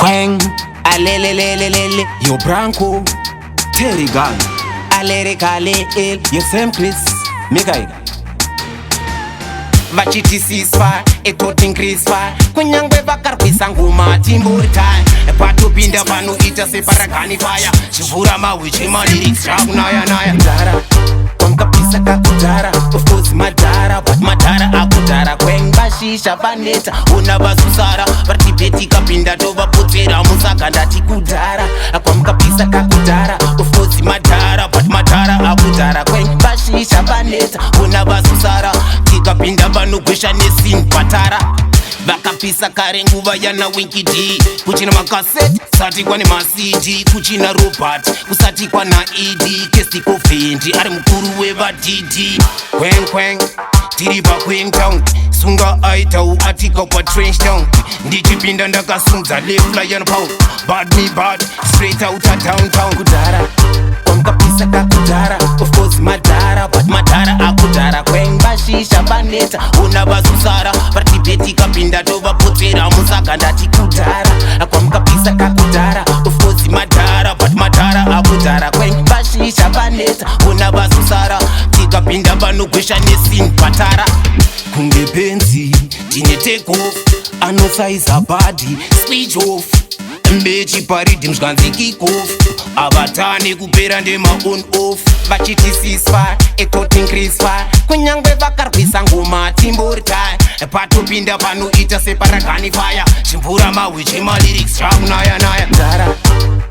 Quang, alelelelelele, yo Branco, Terry Gun, alerikale, yo Sam Chris, Mega. Vachiti ceasefire, etoti increasefire kunyangwe vakarwisa ngoma timburitai patopinda vanoita separagani fire chivhura mahwe chemalirics akunaya mdhara kwamukapisa kakudhara of course madhara but madhara akudhara kwengvashisha paneta una vasusara vatibheti kapinda tovapotsera musagandati kudhara kwamukapisa kakudhara of course madhara but madhara akudhara kwengvashisha paneta una vasusara tikapinda vanogwesha nesin patara vakapisa kare nguva yana Winky D kuchina makaseti kusati kwane macd kuchina Robert kusati kwana ed Kestiko Fendi ari mukuru wevadidi kweng tiri pakwengtown sunga aitau atika kwa trench town ndichipinda ndakasunza leflyan pound bad me bad straight out of downtown kudhara kwamukapisa kakudhara of course madhara but madhara akudhara kwengvashisha paneta una vasusara vatibheti kapinda tovapotsera musagandati kudhara kwamukapisa kakudhara of course madhara but madhara akudhara kwengvashisha paneta una vasusara tikapinda vanogwesha nesin patara kunge penzi tine take off anosaiza badi switch off mbechi paridim zvanzi kick off avatane kupera ndema on off vachiti ceasefire etoti increasefire kunyangwe vakarwisa ngoma timburitai patopinda vanoita separagani fire chimvura mahwe chemalirics akunaya mdhara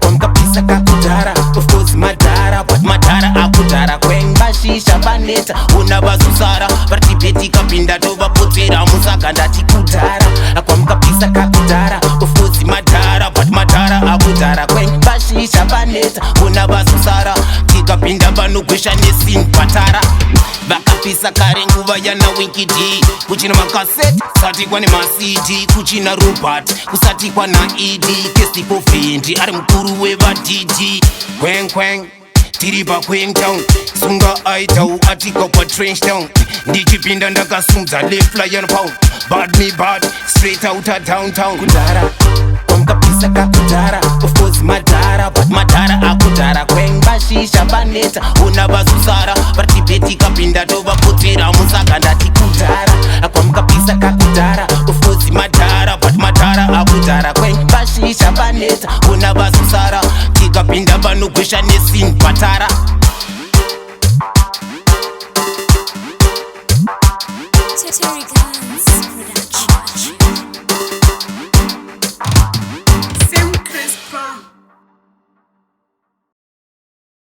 kwamukapisa kakudhara of course madhara but madhara akudhara kwengvashisha paneta una vasusara vatibheti kapinda tovapotsera musagandati kudhara kwamukapisa kakudhara of course madhara but madhara akudhara kwengvashisha paneta una vasusara tikapinda vanogwesha nesin patara vakapisa kare nguva yana Winky D kuchina makaseti kusati kwane macd kuchina Robert kusati kwana ed Kestiko Fendi ari mukuru wevadidi kweng tiri pakwengtown sunga aitau atika kwa trench town ndichipinda ndakasunza leflyan pound bad me bad straight out of downtown kudhara kwamukapisa kakudhara of course madhara but madhara akudhara kwengvashisha paneta una vasusara vatibheti kapinda tovapotsera musagandati kudhara kwamukapisa kakudhara of course madhara but madhara akudhara kwengvashisha paneta una vasusara tikapinda vanogwesha nesin patara